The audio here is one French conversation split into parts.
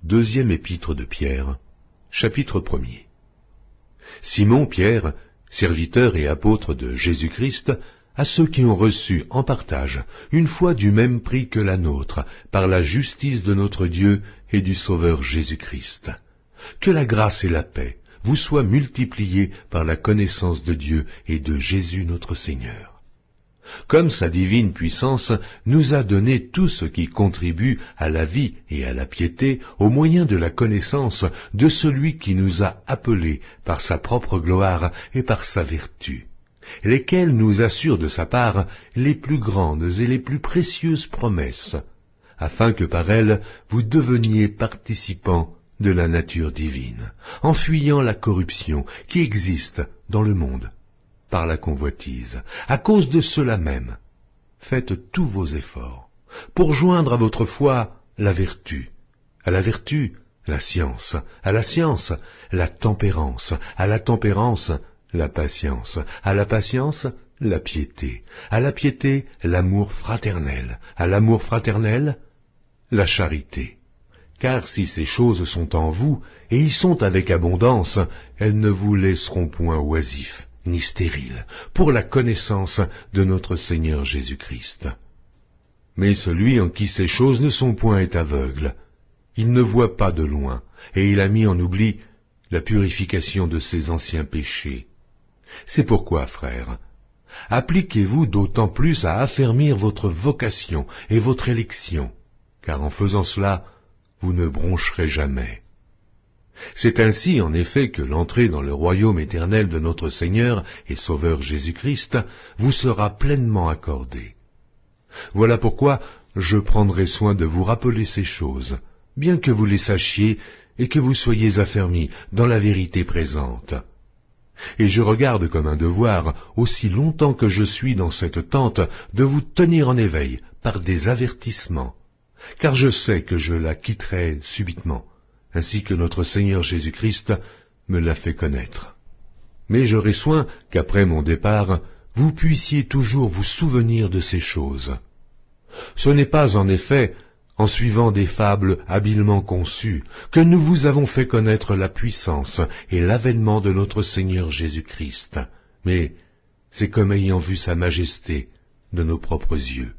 Deuxième épître de Pierre, chapitre 1er. Simon Pierre, serviteur et apôtre de Jésus-Christ, à ceux qui ont reçu en partage une foi du même prix que la nôtre, par la justice de notre Dieu et du Sauveur Jésus-Christ. Que la grâce et la paix vous soient multipliées par la connaissance de Dieu et de Jésus notre Seigneur. Comme sa divine puissance nous a donné tout ce qui contribue à la vie et à la piété au moyen de la connaissance de celui qui nous a appelés par sa propre gloire et par sa vertu, lesquels nous assurent de sa part les plus grandes et les plus précieuses promesses, afin que par elles vous deveniez participants de la nature divine, en fuyant la corruption qui existe dans le monde par la convoitise. À cause de cela même, faites tous vos efforts pour joindre à votre foi la vertu, à la vertu la science, à la science la tempérance, à la tempérance la patience, à la patience la piété, à la piété l'amour fraternel, à l'amour fraternel la charité. Car si ces choses sont en vous, et y sont avec abondance, elles ne vous laisseront point oisifs, ni stériles, pour la connaissance de notre Seigneur Jésus-Christ. Mais celui en qui ces choses ne sont point est aveugle. Il ne voit pas de loin, et il a mis en oubli la purification de ses anciens péchés. C'est pourquoi, frères, appliquez-vous d'autant plus à affermir votre vocation et votre élection, car en faisant cela, vous ne broncherez jamais. C'est ainsi, en effet, que l'entrée dans le royaume éternel de notre Seigneur et Sauveur Jésus-Christ vous sera pleinement accordée. Voilà pourquoi je prendrai soin de vous rappeler ces choses, bien que vous les sachiez et que vous soyez affermis dans la vérité présente. Et je regarde comme un devoir, aussi longtemps que je suis dans cette tente, de vous tenir en éveil par des avertissements, car je sais que je la quitterai subitement, ainsi que notre Seigneur Jésus-Christ me l'a fait connaître. Mais j'aurai soin qu'après mon départ, vous puissiez toujours vous souvenir de ces choses. Ce n'est pas en effet en suivant des fables habilement conçues que nous vous avons fait connaître la puissance et l'avènement de notre Seigneur Jésus-Christ, mais c'est comme ayant vu sa majesté de nos propres yeux.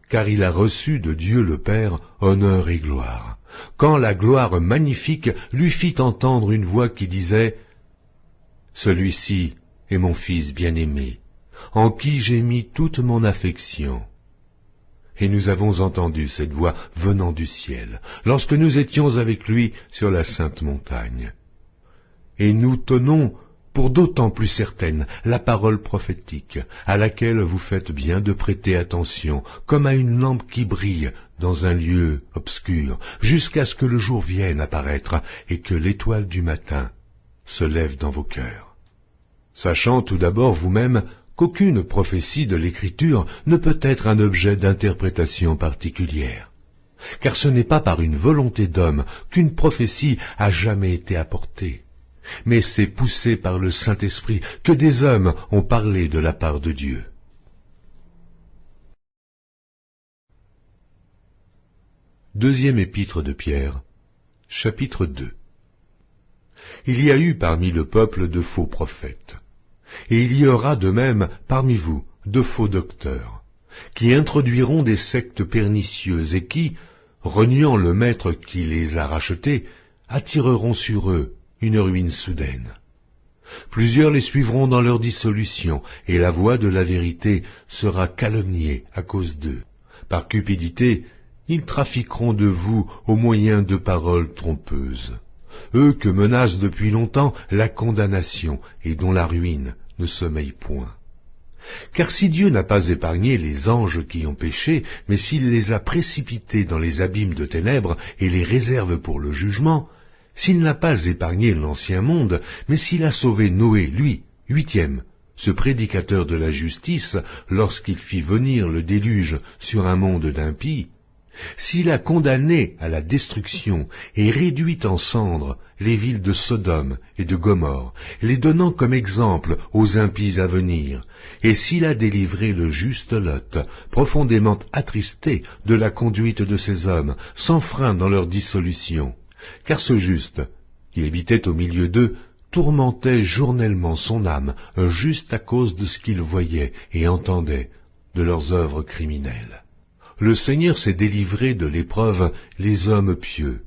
Car il a reçu de Dieu le Père honneur et gloire, quand la gloire magnifique lui fit entendre une voix qui disait « Celui-ci est mon Fils bien-aimé, en qui j'ai mis toute mon affection. » Et nous avons entendu cette voix venant du ciel, lorsque nous étions avec lui sur la sainte montagne. Et nous tenons pour d'autant plus certaine la parole prophétique, à laquelle vous faites bien de prêter attention, comme à une lampe qui brille dans un lieu obscur, jusqu'à ce que le jour vienne apparaître et que l'étoile du matin se lève dans vos cœurs. Sachant tout d'abord vous-même qu'aucune prophétie de l'Écriture ne peut être un objet d'interprétation particulière, car ce n'est pas par une volonté d'homme qu'une prophétie a jamais été apportée, mais c'est poussé par le Saint-Esprit que des hommes ont parlé de la part de Dieu. Deuxième épître de Pierre, chapitre 2. Il y a eu parmi le peuple de faux prophètes, et il y aura de même parmi vous de faux docteurs, qui introduiront des sectes pernicieuses et qui, reniant le Maître qui les a rachetés, attireront sur eux une ruine soudaine. Plusieurs les suivront dans leur dissolution, et la voie de la vérité sera calomniée à cause d'eux. Par cupidité, ils trafiqueront de vous au moyen de paroles trompeuses, eux que menace depuis longtemps la condamnation et dont la ruine ne sommeille point. Car si Dieu n'a pas épargné les anges qui ont péché, mais s'il les a précipités dans les abîmes de ténèbres et les réserve pour le jugement, s'il n'a pas épargné l'ancien monde, mais s'il a sauvé Noé, lui, 8e, ce prédicateur de la justice, lorsqu'il fit venir le déluge sur un monde d'impies, s'il a condamné à la destruction et réduit en cendres les villes de Sodome et de Gomorrhe, les donnant comme exemple aux impies à venir, et s'il a délivré le juste Lot, profondément attristé de la conduite de ces hommes, sans frein dans leur dissolution, car ce juste, qui habitait au milieu d'eux, tourmentait journellement son âme, juste à cause de ce qu'il voyait et entendait de leurs œuvres criminelles. Le Seigneur s'est délivré de l'épreuve les hommes pieux,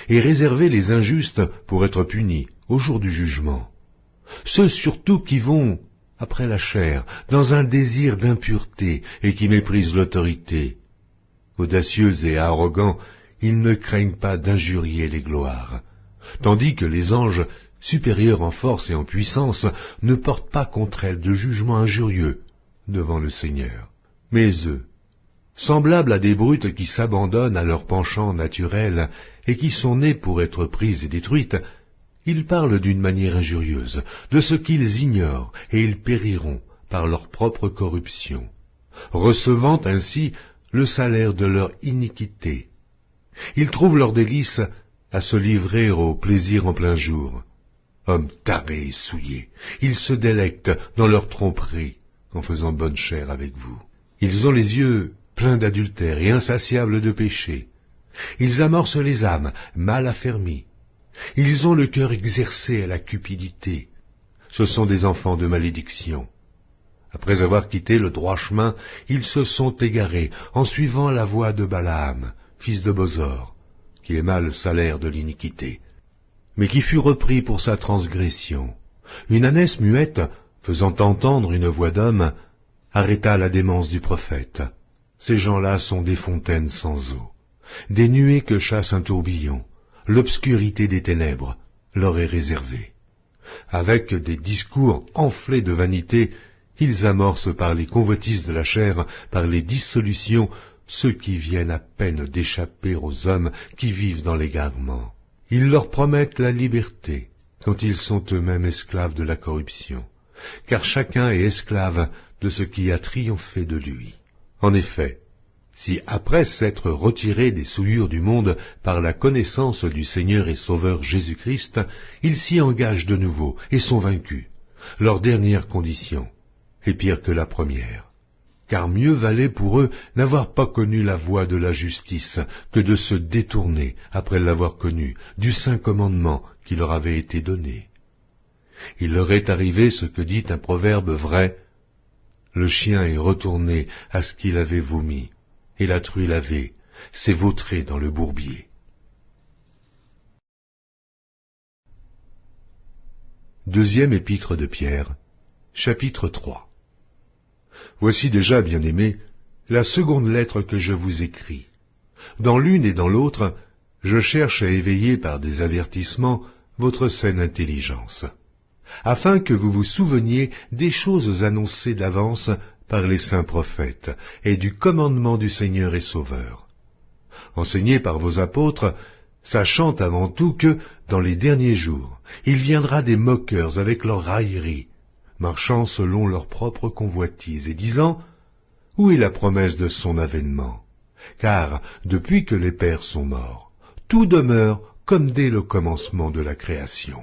et réservé les injustes pour être punis au jour du jugement. Ceux surtout qui vont, après la chair, dans un désir d'impureté et qui méprisent l'autorité. Audacieux et arrogants, ils ne craignent pas d'injurier les gloires, tandis que les anges, supérieurs en force et en puissance, ne portent pas contre elles de jugement injurieux devant le Seigneur. Mais eux, semblables à des brutes qui s'abandonnent à leurs penchants naturels et qui sont nées pour être prises et détruites, ils parlent d'une manière injurieuse de ce qu'ils ignorent et ils périront par leur propre corruption, recevant ainsi le salaire de leur iniquité. Ils trouvent leur délice à se livrer au plaisir en plein jour. Hommes tarés et souillés, ils se délectent dans leur tromperie en faisant bonne chère avec vous. Ils ont les yeux pleins d'adultère et insatiables de péché. Ils amorcent les âmes mal affermies. Ils ont le cœur exercé à la cupidité. Ce sont des enfants de malédiction. Après avoir quitté le droit chemin, ils se sont égarés en suivant la voie de Balaam, fils de Bosor, qui aima le salaire de l'iniquité, mais qui fut repris pour sa transgression. Une ânesse muette, faisant entendre une voix d'homme, arrêta la démence du prophète. Ces gens-là sont des fontaines sans eau, des nuées que chasse un tourbillon. L'obscurité des ténèbres leur est réservée. Avec des discours enflés de vanité, ils amorcent par les convoitises de la chair, par les dissolutions, ceux qui viennent à peine d'échapper aux hommes qui vivent dans l'égarement. Ils leur promettent la liberté, quand ils sont eux-mêmes esclaves de la corruption, car chacun est esclave de ce qui a triomphé de lui. En effet, si après s'être retirés des souillures du monde par la connaissance du Seigneur et Sauveur Jésus-Christ, ils s'y engagent de nouveau et sont vaincus, leur dernière condition est pire que la première. Car mieux valait pour eux n'avoir pas connu la voie de la justice que de se détourner, après l'avoir connue, du saint commandement qui leur avait été donné. Il leur est arrivé ce que dit un proverbe vrai: le chien est retourné à ce qu'il avait vomi, et la truie lavée s'est vautrée dans le bourbier. Deuxième épître de Pierre, chapitre 3. Voici déjà, bien-aimés, la seconde lettre que je vous écris. Dans l'une et dans l'autre, je cherche à éveiller par des avertissements votre saine intelligence, afin que vous vous souveniez des choses annoncées d'avance par les saints prophètes, et du commandement du Seigneur et Sauveur. Enseigné par vos apôtres, sachant avant tout que, dans les derniers jours, il viendra des moqueurs avec leurs railleries, marchant selon leur propre convoitise, et disant « Où est la promesse de son avènement ? Car, depuis que les pères sont morts, tout demeure comme dès le commencement de la création. »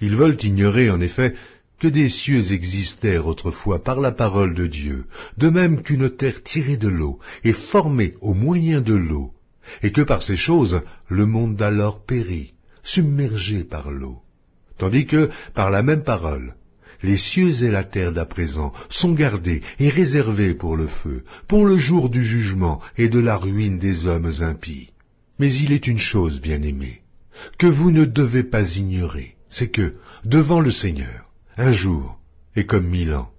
Ils veulent ignorer, en effet, que des cieux existèrent autrefois par la parole de Dieu, de même qu'une terre tirée de l'eau et formée au moyen de l'eau, et que par ces choses le monde d'alors périt, submergé par l'eau, tandis que, par la même parole, les cieux et la terre d'à présent sont gardés et réservés pour le feu, pour le jour du jugement et de la ruine des hommes impies. Mais il est une chose, bien-aimée, que vous ne devez pas ignorer, c'est que, devant le Seigneur, un jour est comme 1000 ans,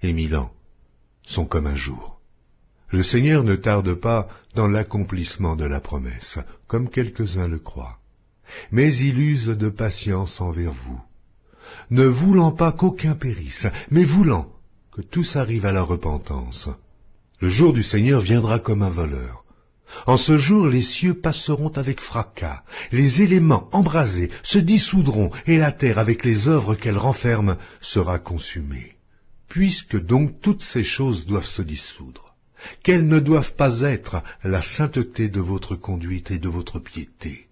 et 1000 ans sont comme un jour. Le Seigneur ne tarde pas dans l'accomplissement de la promesse, comme quelques-uns le croient, mais il use de patience envers vous, ne voulant pas qu'aucun périsse, mais voulant que tous arrivent à la repentance. Le jour du Seigneur viendra comme un voleur. En ce jour, les cieux passeront avec fracas, les éléments embrasés se dissoudront, et la terre, avec les œuvres qu'elle renferme, sera consumée. Puisque donc toutes ces choses doivent se dissoudre, quelles ne doivent pas être la sainteté de votre conduite et de votre piété,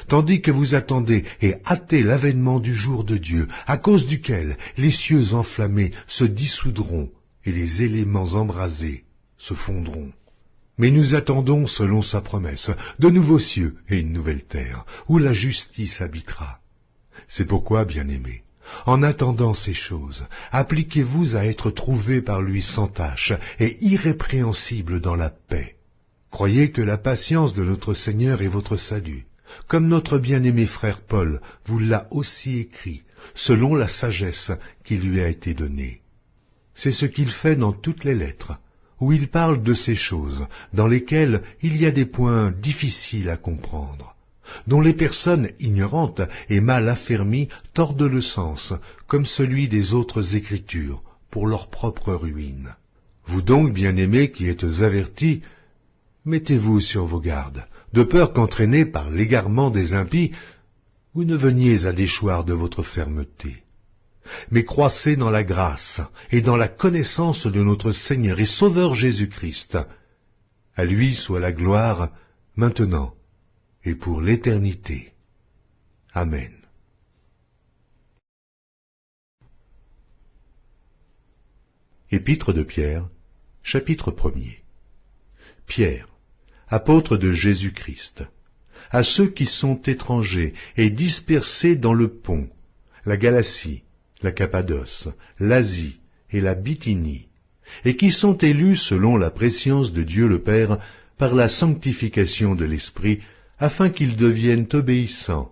tandis que vous attendez et hâtez l'avènement du jour de Dieu, à cause duquel les cieux enflammés se dissoudront et les éléments embrasés se fondront. Mais nous attendons, selon sa promesse, de nouveaux cieux et une nouvelle terre, où la justice habitera. C'est pourquoi, bien-aimés, en attendant ces choses, appliquez-vous à être trouvés par lui sans tache et irrépréhensibles dans la paix. Croyez que la patience de notre Seigneur est votre salut, comme notre bien-aimé frère Paul vous l'a aussi écrit, selon la sagesse qui lui a été donnée. C'est ce qu'il fait dans toutes les lettres, où il parle de ces choses, dans lesquelles il y a des points difficiles à comprendre, dont les personnes ignorantes et mal affermies tordent le sens, comme celui des autres Écritures, pour leur propre ruine. Vous donc, bien-aimés, qui êtes avertis, mettez-vous sur vos gardes, de peur qu'entraînés par l'égarement des impies, vous ne veniez à déchoir de votre fermeté. Mais croissez dans la grâce et dans la connaissance de notre Seigneur et Sauveur Jésus-Christ. À lui soit la gloire, maintenant et pour l'éternité. Amen. Épître de Pierre, chapitre 1er. Pierre, apôtre de Jésus-Christ, à ceux qui sont étrangers et dispersés dans le Pont, la Galatie, la Cappadoce, l'Asie et la Bithynie, et qui sont élus selon la prescience de Dieu le Père par la sanctification de l'Esprit, afin qu'ils deviennent obéissants,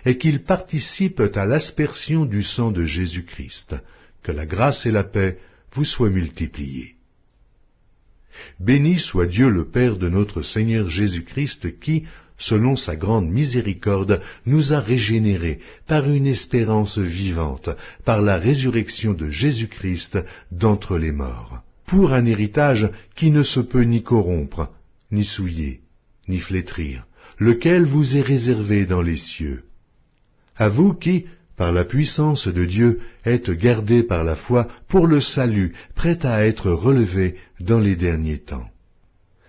et qu'ils participent à l'aspersion du sang de Jésus-Christ, que la grâce et la paix vous soient multipliées. Béni soit Dieu le Père de notre Seigneur Jésus-Christ qui, selon sa grande miséricorde, nous a régénérés par une espérance vivante, par la résurrection de Jésus-Christ d'entre les morts, pour un héritage qui ne se peut ni corrompre, ni souiller, ni flétrir, lequel vous est réservé dans les cieux. À vous qui, par la puissance de Dieu, êtes gardés par la foi pour le salut, prêt à être relevé dans les derniers temps.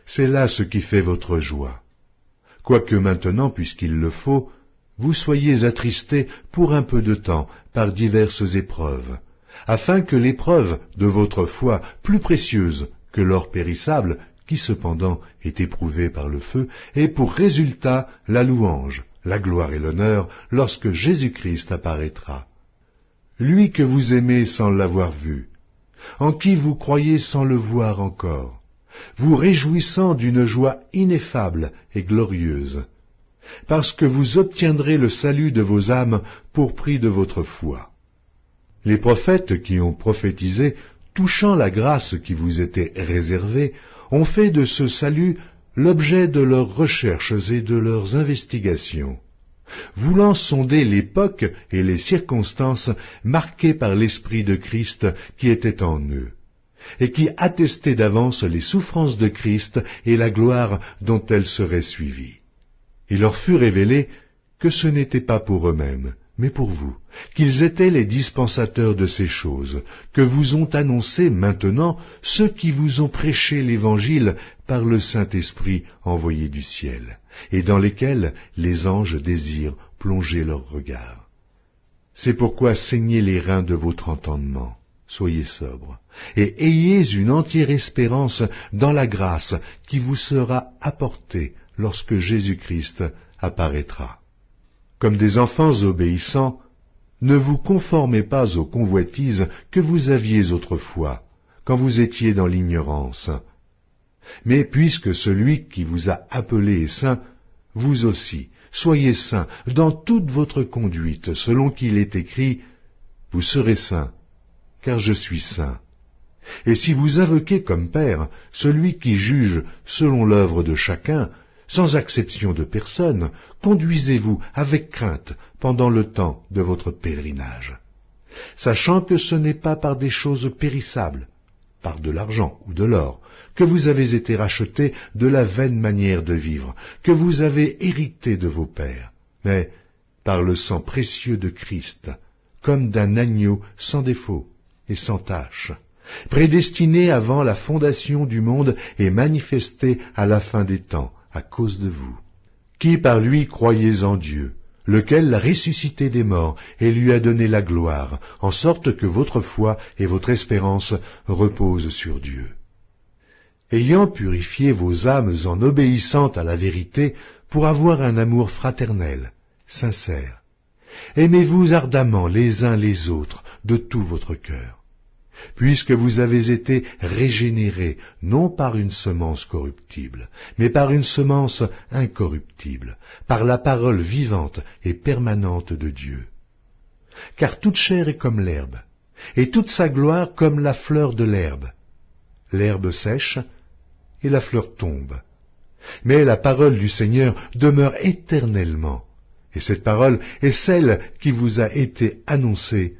C'est là ce qui fait votre joie. Quoique maintenant, puisqu'il le faut, vous soyez attristés pour un peu de temps par diverses épreuves, afin que l'épreuve de votre foi, plus précieuse que l'or périssable, qui cependant est éprouvé par le feu, ait pour résultat la louange, la gloire et l'honneur lorsque Jésus-Christ apparaîtra. Lui que vous aimez sans l'avoir vu, en qui vous croyez sans le voir encore, vous réjouissant d'une joie ineffable et glorieuse, parce que vous obtiendrez le salut de vos âmes pour prix de votre foi. Les prophètes qui ont prophétisé, touchant la grâce qui vous était réservée, ont fait de ce salut l'objet de leurs recherches et de leurs investigations, voulant sonder l'époque et les circonstances marquées par l'Esprit de Christ qui était en eux, et qui attestait d'avance les souffrances de Christ et la gloire dont elles seraient suivies. Il leur fut révélé que ce n'était pas pour eux-mêmes, mais pour vous, qu'ils étaient les dispensateurs de ces choses, que vous ont annoncé maintenant ceux qui vous ont prêché l'Évangile par le Saint-Esprit envoyé du ciel, et dans lesquels les anges désirent plonger leur regard. C'est pourquoi saignez les reins de votre entendement, soyez sobres, et ayez une entière espérance dans la grâce qui vous sera apportée lorsque Jésus-Christ apparaîtra. Comme des enfants obéissants, ne vous conformez pas aux convoitises que vous aviez autrefois, quand vous étiez dans l'ignorance. Mais puisque celui qui vous a appelé est saint, vous aussi, soyez saints dans toute votre conduite, selon qu'il est écrit, « Vous serez saints, car je suis saint. » Et si vous invoquez comme Père celui qui juge selon l'œuvre de chacun, sans acception de personne, conduisez-vous avec crainte pendant le temps de votre pèlerinage, sachant que ce n'est pas par des choses périssables, par de l'argent ou de l'or, que vous avez été rachetés de la vaine manière de vivre, que vous avez hérité de vos pères, mais par le sang précieux de Christ, comme d'un agneau sans défaut et sans tache, prédestiné avant la fondation du monde et manifesté à la fin des temps, à cause de vous, qui par lui croyez en Dieu, lequel l'a ressuscité des morts et lui a donné la gloire, en sorte que votre foi et votre espérance reposent sur Dieu. ayant purifié vos âmes en obéissant à la vérité pour avoir un amour fraternel, sincère. Aimez-vous ardemment les uns les autres de tout votre cœur, puisque vous avez été régénérés non par une semence corruptible, mais par une semence incorruptible, par la parole vivante et permanente de Dieu. Car toute chair est comme l'herbe, et toute sa gloire comme la fleur de l'herbe. L'herbe sèche, et la fleur tombe. Mais la parole du Seigneur demeure éternellement, et cette parole est celle qui vous a été annoncée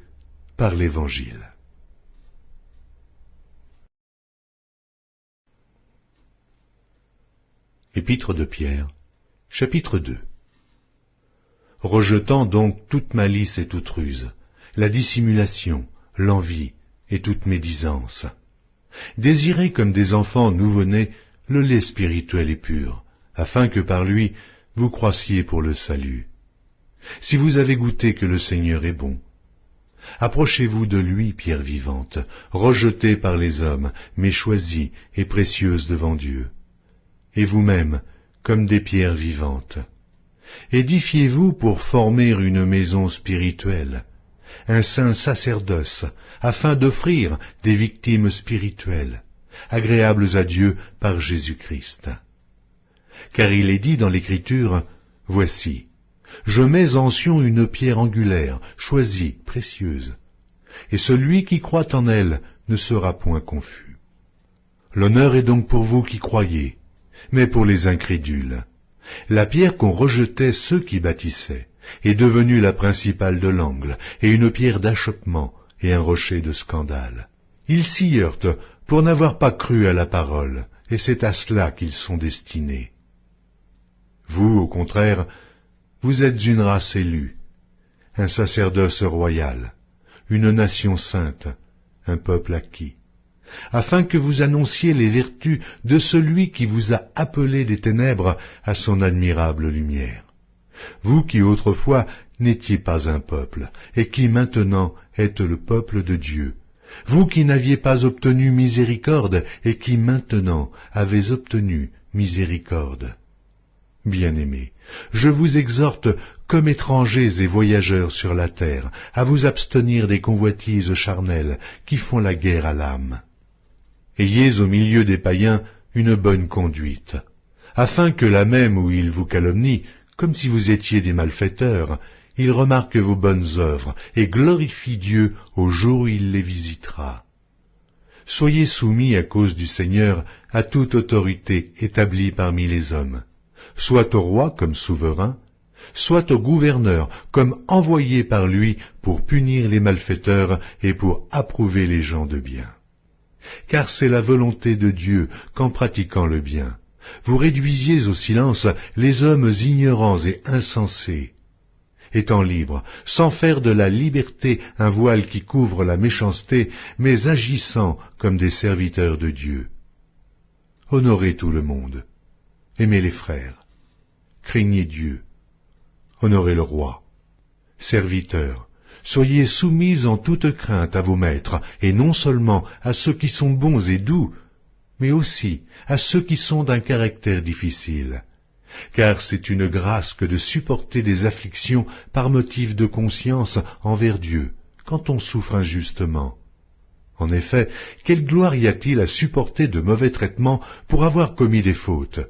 par l'Évangile. Épître de Pierre, chapitre 2. Rejetant donc toute malice et toute ruse, la dissimulation, l'envie et toute médisance, désirez comme des enfants nouveau-nés le lait spirituel et pur, afin que par lui vous croissiez pour le salut. Si vous avez goûté que le Seigneur est bon, approchez-vous de lui, pierre vivante, rejetée par les hommes, mais choisie et précieuse devant Dieu. Et vous-même, comme des pierres vivantes. Édifiez-vous pour former une maison spirituelle, un saint sacerdoce, afin d'offrir des victimes spirituelles, agréables à Dieu par Jésus-Christ. Car il est dit dans l'Écriture, « Voici, je mets en Sion une pierre angulaire, choisie, précieuse, et celui qui croit en elle ne sera point confus. » L'honneur est donc pour vous qui croyez, mais pour les incrédules. La pierre qu'ont rejetait ceux qui bâtissaient est devenue la principale de l'angle, et une pierre d'achoppement et un rocher de scandale. Ils s'y heurtent pour n'avoir pas cru à la parole, et c'est à cela qu'ils sont destinés. Vous, au contraire, vous êtes une race élue, un sacerdoce royal, une nation sainte, un peuple acquis, afin que vous annonciez les vertus de celui qui vous a appelé des ténèbres à son admirable lumière. Vous qui autrefois n'étiez pas un peuple, et qui maintenant êtes le peuple de Dieu, vous qui n'aviez pas obtenu miséricorde, et qui maintenant avez obtenu miséricorde. Bien-aimés, je vous exhorte, comme étrangers et voyageurs sur la terre, à vous abstenir des convoitises charnelles qui font la guerre à l'âme. Ayez au milieu des païens une bonne conduite, afin que là même où ils vous calomnient, comme si vous étiez des malfaiteurs, ils remarquent vos bonnes œuvres et glorifient Dieu au jour où il les visitera. Soyez soumis à cause du Seigneur à toute autorité établie parmi les hommes, soit au roi comme souverain, soit au gouverneur comme envoyé par lui pour punir les malfaiteurs et pour approuver les gens de bien. Car c'est la volonté de Dieu qu'en pratiquant le bien, vous réduisiez au silence les hommes ignorants et insensés, étant libres, sans faire de la liberté un voile qui couvre la méchanceté, mais agissant comme des serviteurs de Dieu. Honorez tout le monde, aimez les frères, craignez Dieu, honorez le roi. Serviteurs, soyez soumis en toute crainte à vos maîtres, et non seulement à ceux qui sont bons et doux, mais aussi à ceux qui sont d'un caractère difficile. Car c'est une grâce que de supporter des afflictions par motif de conscience envers Dieu, quand on souffre injustement. En effet, quelle gloire y a-t-il à supporter de mauvais traitements pour avoir commis des fautes?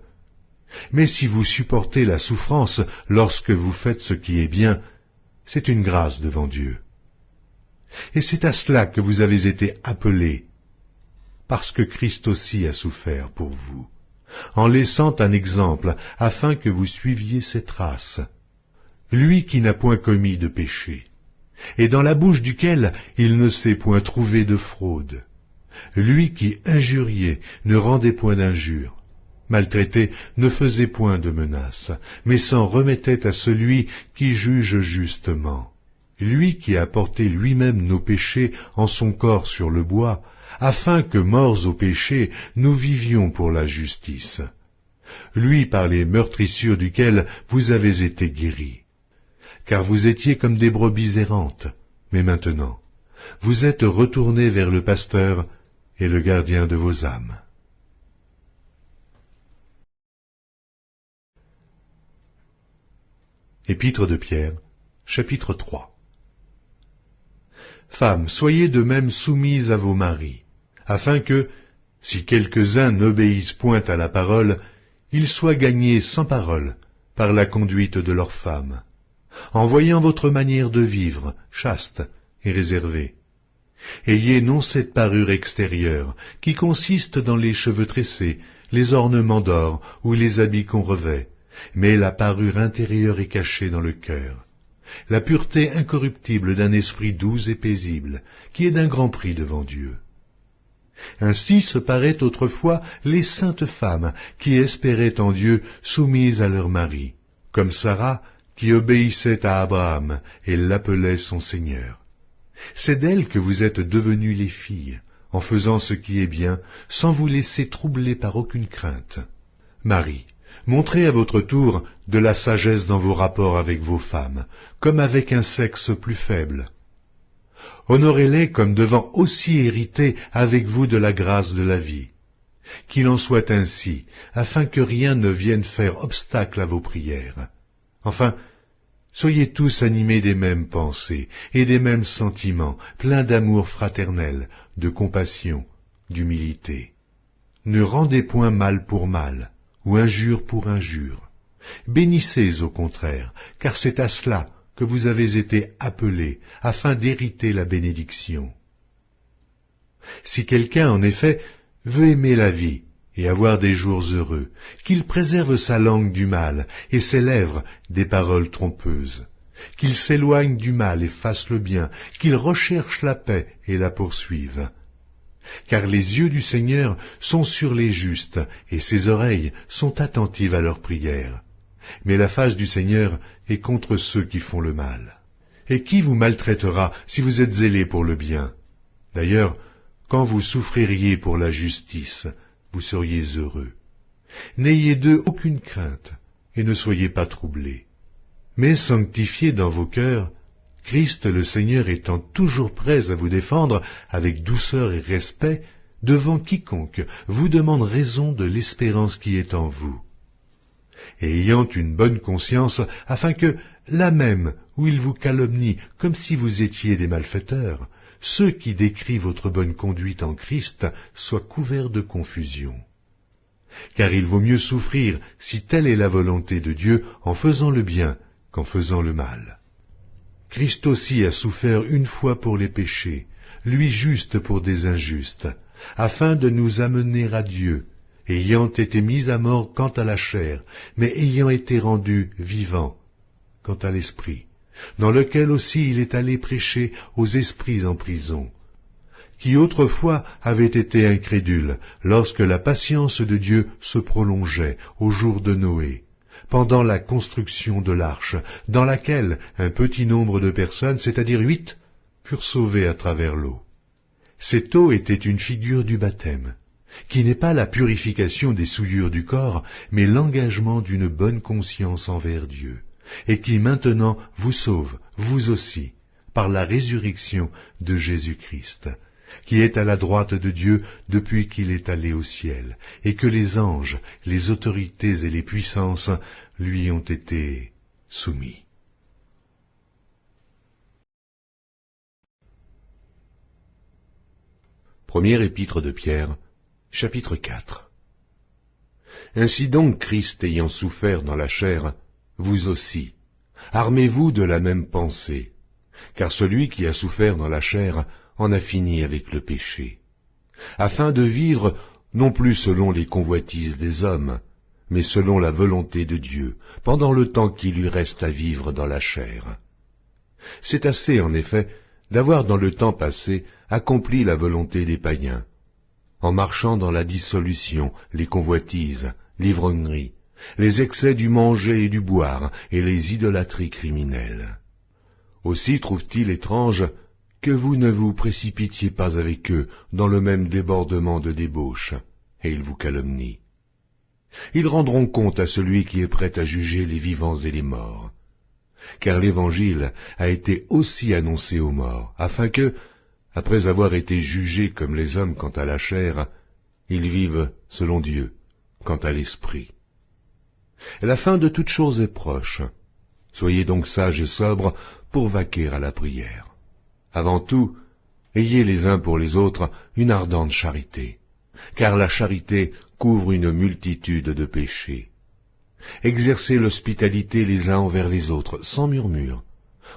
Mais si vous supportez la souffrance lorsque vous faites ce qui est bien, c'est une grâce devant Dieu. Et c'est à cela que vous avez été appelés, parce que Christ aussi a souffert pour vous, en laissant un exemple, afin que vous suiviez ses traces. Lui qui n'a point commis de péché, et dans la bouche duquel il ne s'est point trouvé de fraude. Lui qui injuriait ne rendait point d'injure, maltraité ne faisait point de menaces, mais s'en remettait à celui qui juge justement. Lui qui a porté lui-même nos péchés en son corps sur le bois, afin que, morts au péché, nous vivions pour la justice. Lui par les meurtrissures duquel vous avez été guéris. Car vous étiez comme des brebis errantes, mais maintenant, vous êtes retournés vers le pasteur et le gardien de vos âmes. Épître de Pierre, chapitre 3. Femmes, soyez de même soumises à vos maris, afin que, si quelques-uns n'obéissent point à la parole, ils soient gagnés sans parole par la conduite de leurs femmes, en voyant votre manière de vivre chaste et réservée. Ayez non cette parure extérieure, qui consiste dans les cheveux tressés, les ornements d'or ou les habits qu'on revêt, mais la parure intérieure est cachée dans le cœur, la pureté incorruptible d'un esprit doux et paisible, qui est d'un grand prix devant Dieu. Ainsi se paraient autrefois les saintes femmes qui espéraient en Dieu soumises à leur mari, comme Sarah qui obéissait à Abraham et l'appelait son Seigneur. C'est d'elles que vous êtes devenues les filles, en faisant ce qui est bien, sans vous laisser troubler par aucune crainte. Marie, montrez à votre tour de la sagesse dans vos rapports avec vos femmes, comme avec un sexe plus faible. Honorez-les comme devant aussi hériter avec vous de la grâce de la vie. Qu'il en soit ainsi, afin que rien ne vienne faire obstacle à vos prières. Enfin, soyez tous animés des mêmes pensées et des mêmes sentiments, pleins d'amour fraternel, de compassion, d'humilité. Ne rendez point mal pour mal, ou injure pour injure. Bénissez au contraire, car c'est à cela que vous avez été appelés, afin d'hériter la bénédiction. Si quelqu'un, en effet, veut aimer la vie et avoir des jours heureux, qu'il préserve sa langue du mal et ses lèvres des paroles trompeuses, qu'il s'éloigne du mal et fasse le bien, qu'il recherche la paix et la poursuive. Car les yeux du Seigneur sont sur les justes, et ses oreilles sont attentives à leurs prières. Mais la face du Seigneur est contre ceux qui font le mal. Et qui vous maltraitera si vous êtes zélés pour le bien? D'ailleurs, quand vous souffririez pour la justice, vous seriez heureux. N'ayez d'eux aucune crainte, et ne soyez pas troublés. Mais sanctifiez dans vos cœurs, Christ le Seigneur étant toujours prêt à vous défendre avec douceur et respect devant quiconque vous demande raison de l'espérance qui est en vous. Et ayant une bonne conscience, afin que, là même où il vous calomnie comme si vous étiez des malfaiteurs, ceux qui décrient votre bonne conduite en Christ soient couverts de confusion. Car il vaut mieux souffrir, si telle est la volonté de Dieu, en faisant le bien qu'en faisant le mal. Christ aussi a souffert une fois pour les péchés, lui juste pour des injustes, afin de nous amener à Dieu, ayant été mis à mort quant à la chair, mais ayant été rendu vivant quant à l'esprit, dans lequel aussi il est allé prêcher aux esprits en prison, qui autrefois avaient été incrédules lorsque la patience de Dieu se prolongeait au jour de Noé, pendant la construction de l'arche, dans laquelle un petit nombre de personnes, c'est-à-dire 8, furent sauvées à travers l'eau. Cette eau était une figure du baptême, qui n'est pas la purification des souillures du corps, mais l'engagement d'une bonne conscience envers Dieu, et qui maintenant vous sauve, vous aussi, par la résurrection de Jésus-Christ, qui est à la droite de Dieu depuis qu'il est allé au ciel, et que les anges, les autorités et les puissances lui ont été soumis. Première épître de Pierre, chapitre 4. Ainsi donc, Christ ayant souffert dans la chair, vous aussi, armez-vous de la même pensée, car celui qui a souffert dans la chair en a fini avec le péché, afin de vivre non plus selon les convoitises des hommes, mais selon la volonté de Dieu, pendant le temps qui lui reste à vivre dans la chair. C'est assez, en effet, d'avoir dans le temps passé accompli la volonté des païens, en marchant dans la dissolution, les convoitises, l'ivrognerie, les excès du manger et du boire, et les idolâtries criminelles. Aussi trouve-t-il étrange que vous ne vous précipitiez pas avec eux dans le même débordement de débauche, et ils vous calomnient. Ils rendront compte à celui qui est prêt à juger les vivants et les morts. Car l'Évangile a été aussi annoncé aux morts, afin que, après avoir été jugés comme les hommes quant à la chair, ils vivent selon Dieu, quant à l'esprit. La fin de toute chose est proche. Soyez donc sages et sobres pour vaquer à la prière. Avant tout, ayez les uns pour les autres une ardente charité, car la charité couvre une multitude de péchés. Exercez l'hospitalité les uns envers les autres, sans murmure,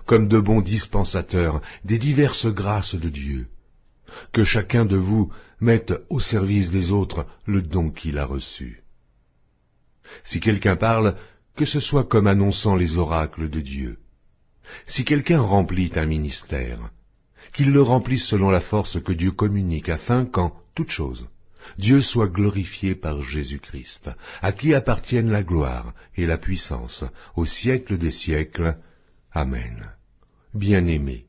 comme de bons dispensateurs des diverses grâces de Dieu. Que chacun de vous mette au service des autres le don qu'il a reçu. Si quelqu'un parle, que ce soit comme annonçant les oracles de Dieu. Si quelqu'un remplit un ministère, qu'il le remplisse selon la force que Dieu communique, afin qu'en toute chose, Dieu soit glorifié par Jésus-Christ, à qui appartiennent la gloire et la puissance au siècle des siècles. Amen. Bien-aimés,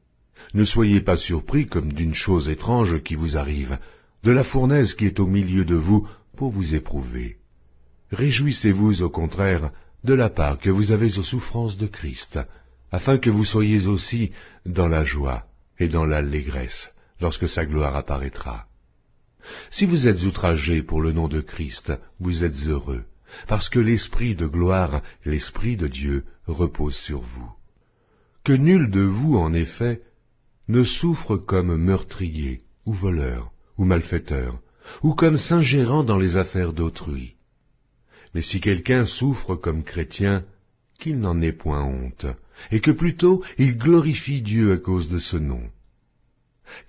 ne soyez pas surpris comme d'une chose étrange qui vous arrive, de la fournaise qui est au milieu de vous pour vous éprouver. Réjouissez-vous au contraire de la part que vous avez aux souffrances de Christ, afin que vous soyez aussi dans la joie et dans l'allégresse lorsque sa gloire apparaîtra. Si vous êtes outragés pour le nom de Christ, vous êtes heureux, parce que l'Esprit de gloire, l'Esprit de Dieu, repose sur vous. Que nul de vous, en effet, ne souffre comme meurtrier, ou voleur, ou malfaiteur, ou comme s'ingérant dans les affaires d'autrui. Mais si quelqu'un souffre comme chrétien, qu'il n'en ait point honte, et que plutôt il glorifie Dieu à cause de ce nom.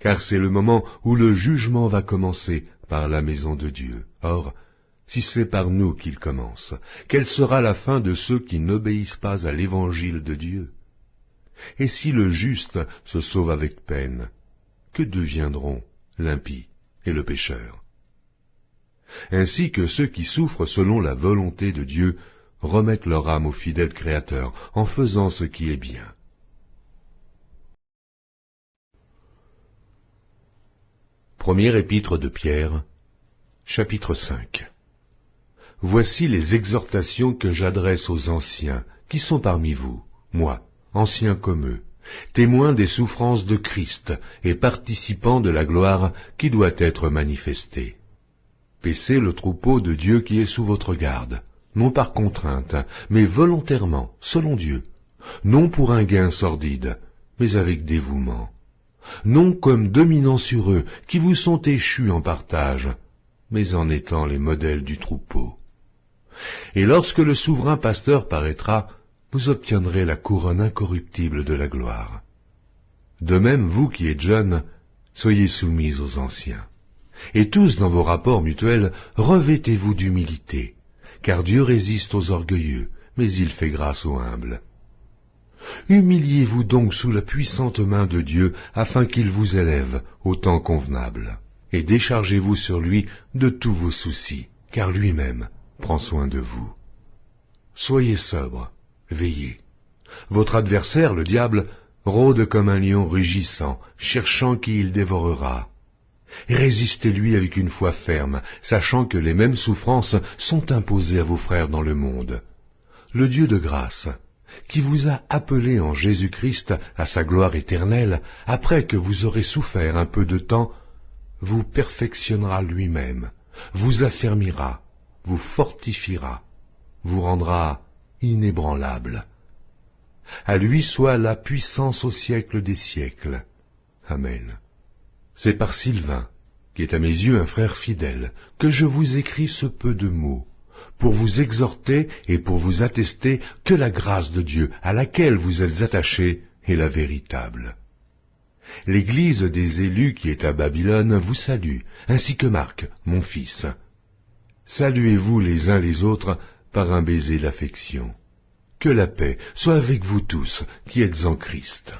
Car c'est le moment où le jugement va commencer par la maison de Dieu. Or, si c'est par nous qu'il commence, quelle sera la fin de ceux qui n'obéissent pas à l'évangile de Dieu? Et si le juste se sauve avec peine, que deviendront l'impie et le pécheur? Ainsi que ceux qui souffrent selon la volonté de Dieu remettent leur âme au fidèle Créateur en faisant ce qui est bien. Première épître de Pierre, chapitre 5. Voici les exhortations que j'adresse aux anciens, qui sont parmi vous, moi, anciens comme eux, témoins des souffrances de Christ et participants de la gloire qui doit être manifestée. Paissez le troupeau de Dieu qui est sous votre garde, non par contrainte, mais volontairement, selon Dieu, non pour un gain sordide, mais avec dévouement. Non comme dominant sur eux, qui vous sont échus en partage, mais en étant les modèles du troupeau. Et lorsque le souverain pasteur paraîtra, vous obtiendrez la couronne incorruptible de la gloire. De même, vous qui êtes jeunes, soyez soumis aux anciens. Et tous dans vos rapports mutuels, revêtez-vous d'humilité, car Dieu résiste aux orgueilleux, mais il fait grâce aux humbles. Humiliez-vous donc sous la puissante main de Dieu, afin qu'il vous élève au temps convenable. Et déchargez-vous sur lui de tous vos soucis, car lui-même prend soin de vous. Soyez sobres, veillez. Votre adversaire, le diable, rôde comme un lion rugissant, cherchant qui il dévorera. Résistez-lui avec une foi ferme, sachant que les mêmes souffrances sont imposées à vos frères dans le monde. Le Dieu de grâce, qui vous a appelé en Jésus-Christ à sa gloire éternelle, après que vous aurez souffert un peu de temps, vous perfectionnera lui-même, vous affermira, vous fortifiera, vous rendra inébranlable. À lui soit la puissance au siècle des siècles. Amen. C'est par Sylvain, qui est à mes yeux un frère fidèle, que je vous écris ce peu de mots, pour vous exhorter et pour vous attester que la grâce de Dieu à laquelle vous êtes attachés est la véritable. L'Église des élus qui est à Babylone vous salue, ainsi que Marc, mon fils. Saluez-vous les uns les autres par un baiser d'affection. Que la paix soit avec vous tous qui êtes en Christ.